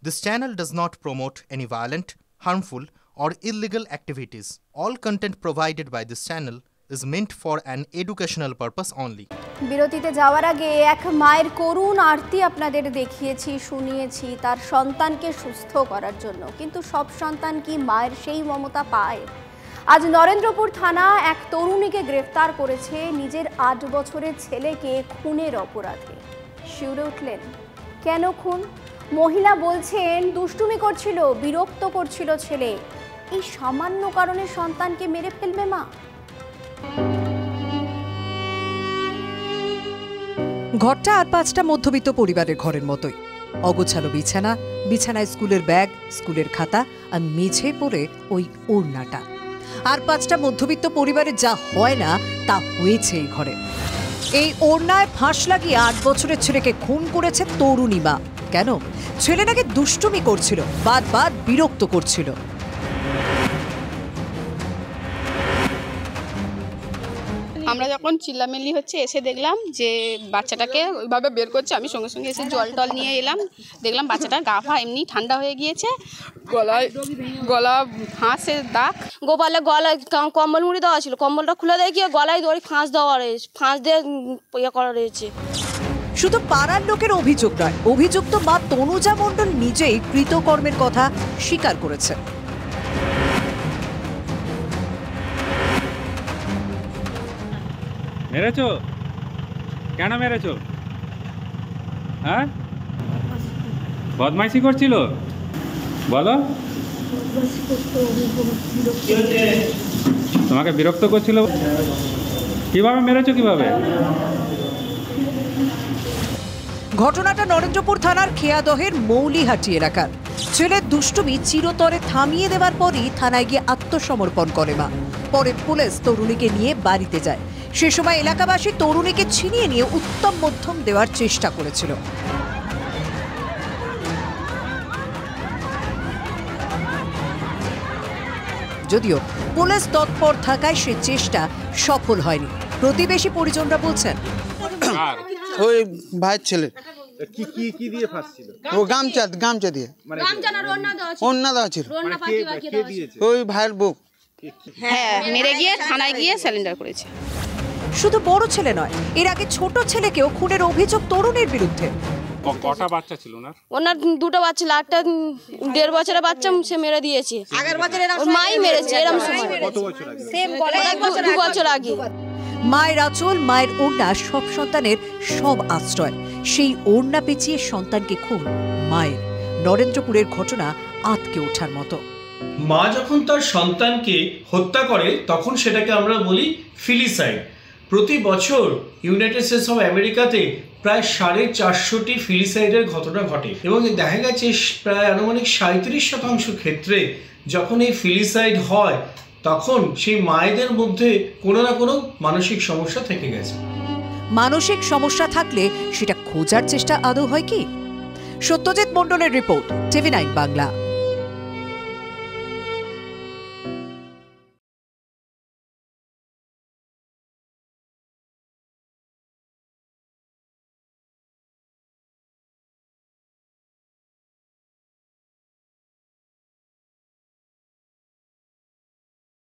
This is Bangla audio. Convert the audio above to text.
This channel does not promote any violent, harmful, or illegal activities. All content provided by this channel is meant for an educational purpose only. বিরতিতে যাওয়ার আগে এক মায়ের করুণ আরতি আপনাদের দেখিয়েছি, শুনিয়েছি তার সন্তানকে সুস্থ করার জন্য, কিন্তু সব সন্তান কি মায়ের সেই মমতা পায়? আজ নরেন্দ্রপুর থানা এক তরুণীকে গ্রেফতার করেছে নিজের ৮ বছরের ছেলেকে খুনের অপরাধে। শিউরে উঠলেন, কেন খুন? মহিলা বলছেন দুষ্টুমি করছিল, বিরক্ত করছিল ছেলে। এই সামান্য কারণে সন্তানকে মেরে ফেলবে মা? ঘরটা আর ৫টা মধ্যবিত্ত পরিবারের ঘরের মতোই। অগোছালো বিছানা, বিছানায় স্কুলের ব্যাগ, স্কুলের খাতা, আর মেঝে পড়ে ওই ওড়নাটা। আর ৫টা মধ্যবিত্ত পরিবারের যা হয় না তা হয়েছে এই ঘরে। এই ওড়নায় ফাঁস লাগিয়ে ৮ বছরের ছেলেকে খুন করেছে তরুণী মা। কেন? ছেলে নাকি দুষ্টুমি করছিল, বারবার বিরক্ত করছিল। আমরা যখন চিল্লামিল্লি হচ্ছে এসে দেখলাম যে বাচ্চাটাকে ওইভাবে বের করছে। আমি সঙ্গে সঙ্গে এসে জল টল নিয়ে এলাম, দেখলাম বাচ্চাটার গা ফা এমনি ঠান্ডা হয়ে গিয়েছে, গলা ফাঁসের দাগ। গোপালে গলায় কম্বল মুড়ি দেওয়া ছিল, কম্বলটা খুলে দেয় কি গলায় দড়ি ফাঁস দেওয়া রয়েছে, ফাঁস দিয়ে ইয়ে করা রয়েছে। শুধু পাড়ার লোকের অভিযোগ নয়, অভিযুক্ত মা তনুজা মণ্ডল নিজেই কৃতকর্মের কথা স্বীকার করেছে। মেরেছো? কেন মেরেছো? হ্যাঁ, বদমাইশি করছিল বলো? তোমাকে বিরক্ত করছিল? কিভাবে মেরেছো, কিভাবে? ঘটনাটা নরেন্দ্রপুর থানার খেয়াদহের মৌলিহাটি এলাকার। ছেলের দুষ্টুমি চিরতরে থামিয়ে দেওয়ার পরই থানায় গিয়ে আত্মসমর্পণ করে মা। পরে পুলিশ তরুণীকে নিয়ে বাড়িতে যায়। সে সময় এলাকাবাসী তরুণীকে ছিনিয়ে নিয়ে উত্তম মধ্যম দেওয়ার চেষ্টা করেছিল। যদিও পুলিশ তৎপর থাকায় সে চেষ্টা সফল হয়নি। প্রতিবেশী পরিজনরা বলছেন, ওই ভাইয়ের ছেলে কি দিয়ে ফাঁসছিল? ও গামছা দিয়ে ওন্না দেওয়া ছিল। ওই ভাইয়ের বুক। হ্যাঁ, মেরে গিয়ে থানায় গিয়ে সিলিন্ডার করেছে। শুধু বড় ছেলে নয়, এর আগে ছোট ছেলেকেও খুনের অভিযোগ তরুণীর বিরুদ্ধে। কটা বাচ্চা ছিল না? ওনার 2টা বাচ্চা, একটা 1.5 বছরের বাচ্চা সে মেরে দিয়েছে। আগের বছর ওর মাই মেরেছে এরকম সময়। কত বছর আগে? সেম গলায় 2 বছর আগে। মায়ের আঁচল, মায়ের ওড়না সব সন্তানের সব আশ্রয়। সেই ওড়না পেঁচিয়ে সন্তানকে খুন মায়ের। নরেন্দ্রপুরের ঘটনা আঁতকে ওঠার মতো। মা যখন তার সন্তানকে হত্যা করে তখন সেটাকে আমরা বলি ফিলিসাইড। প্রতি বছর ইউনাইটেড স্টেটস অফ আমেরিকাতে প্রায় 450টি ফিলিসাইডের ঘটনা ঘটে এবং দেখা গেছে প্রায় আনুমানিক 37% ক্ষেত্রে যখন এই ফিলিসাইড হয় তখন সেই মায়েদের মধ্যে কোনো না কোনো মানসিক সমস্যা থেকে গেছে। মানসিক সমস্যা থাকলে সেটা খোঁজার চেষ্টা আদৌ হয় কি? সত্যজিৎ মণ্ডলের রিপোর্ট, TV9 বাংলা।